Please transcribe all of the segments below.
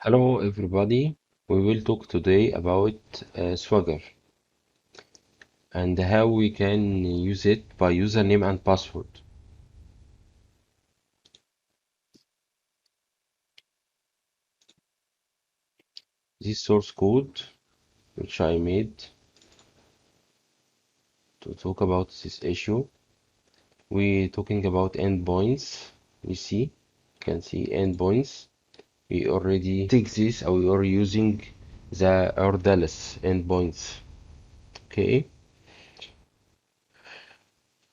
Hello everybody, we will talk today about Swagger and how we can use it by username and password. This source code which I made to talk about this issue. We talking about endpoints. You can see endpoints. We already take this or we are using the Dallas endpoints. Okay,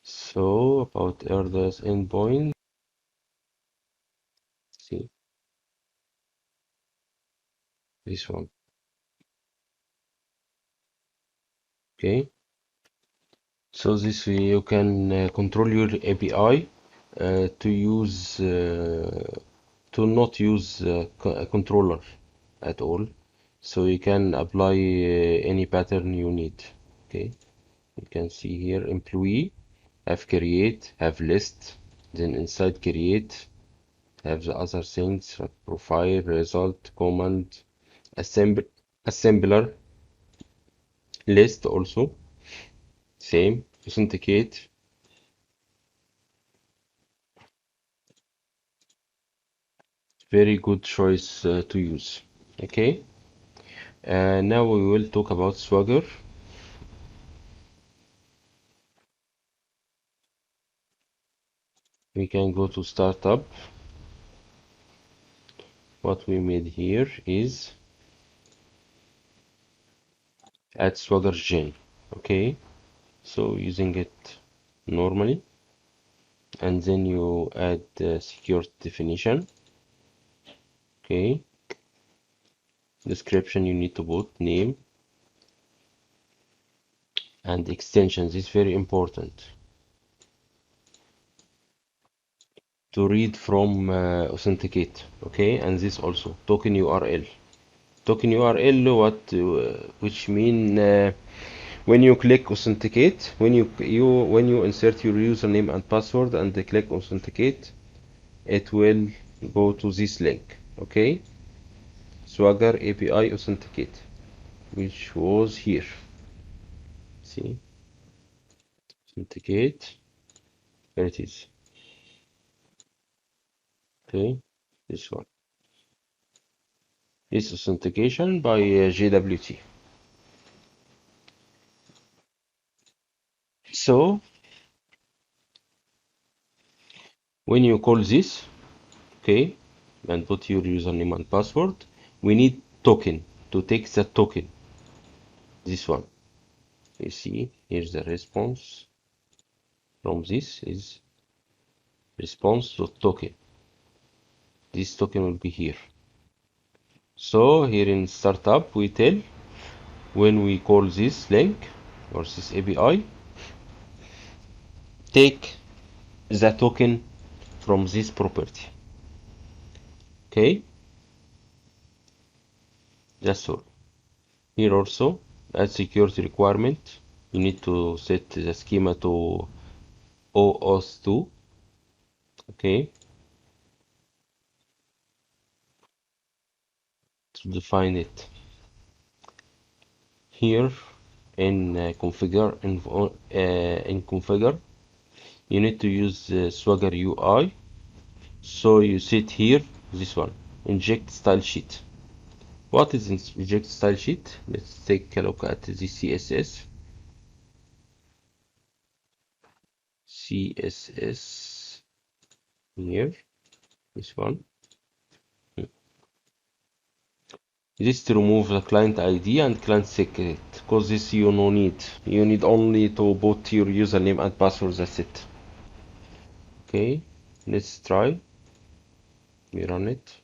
so about Dallas endpoint. See this one. Okay. So this way you can control your API to not use a controller at all. So you can apply any pattern you need. Okay, you can see here employee, have create, have list, then inside create have the other things like profile, result, command, assemble, assembler, list also, same, authenticate. Very good choice to use. Okay, now we will talk about Swagger. We can go to startup. What we made here is add Swagger gen. Okay, so using it normally, and then you add secure definition. Okay, description you need to put name and extensions is very important to read from authenticate. Okay, and this also token URL. Token URL which mean when you click authenticate, when you insert your username and password and click authenticate, it will go to this link. Okay, Swagger API authenticate, which was here. See, authenticate, there it is. Okay, this one is authentication by JWT. So when you call this, okay, and put your username and password, we need token to take the token. This one, you see, here's the response from this is response to token. This token will be here. So here in startup, we tell when we call this link or this API, take the token from this property. Okay, that's all. Here also, as security requirement, you need to set the schema to OAuth 2. Okay, to define it. Here in configure, you need to use Swagger UI. So you set here this one, inject style sheet. What is inject style sheet? Let's take a look at the CSS. CSS here, this one. This to remove the client ID and client secret, because this you no need. You need only to put your username and password. That's it. Okay, let's try. We run it.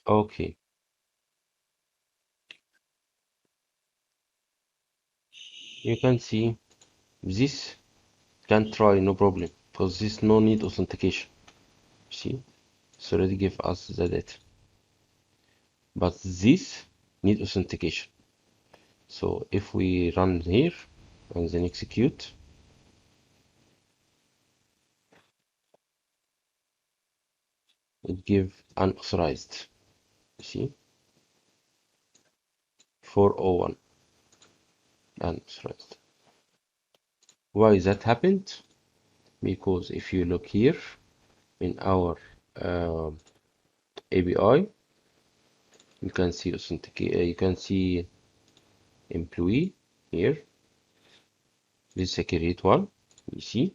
Okay, you can see this can try no problem because this no need authentication. See, it's already give us the data, but this need authentication. So if we run here and then execute, it give unauthorized. You see, 401 unauthorized. Why that happened? Because if you look here in our API, you can see authenticate. You can see employee here. This is a create one. You see,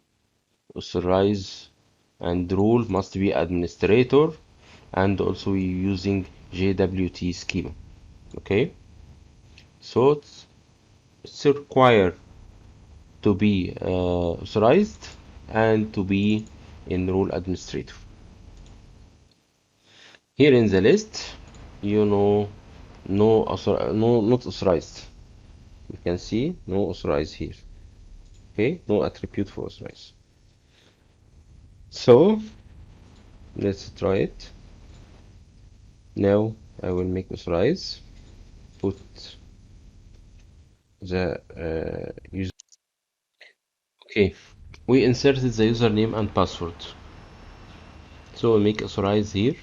authorize and rule must be administrator, and also using JWT schema. Okay, so it's required to be authorized and to be in role administrator. Here in the list, you know, no, not authorized. You can see no authorized here. Okay, no attribute for authorized. So let's try it. Now I will make authorize. Put the user. Okay, we inserted the username and password. So we make authorize here.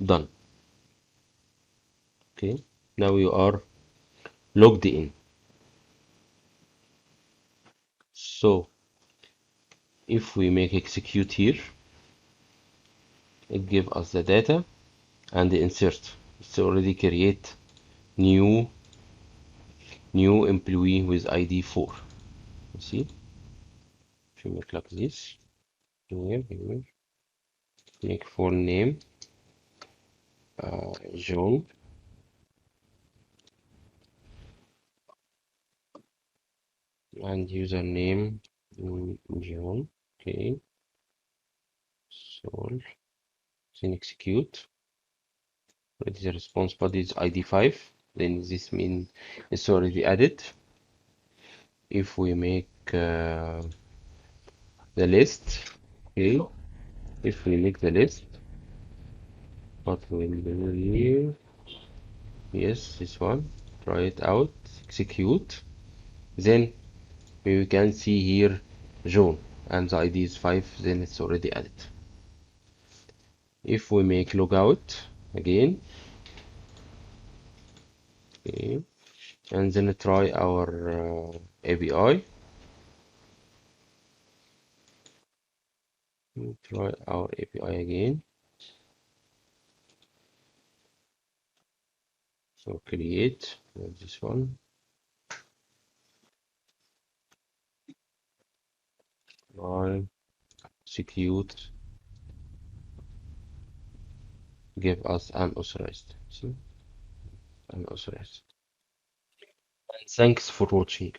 Done. Okay, now you are logged in. So if we make execute here, it give us the data and the insert. It's already create new employee with ID 4. You see, if you make like this, here, make full name, John, and username, John. Okay, so then execute. Already the response body is ID 5. Then this means it's already added. If we make the list, okay, if we make the list, what will do here? Yes, this one. Try it out. Execute. Then we can see here John and the ID is 5. Then it's already added. If we make logout again, okay, and then try our API. Try our API again. So create this one. Try execute. Give us unauthorized. See, unauthorized. And thanks for watching.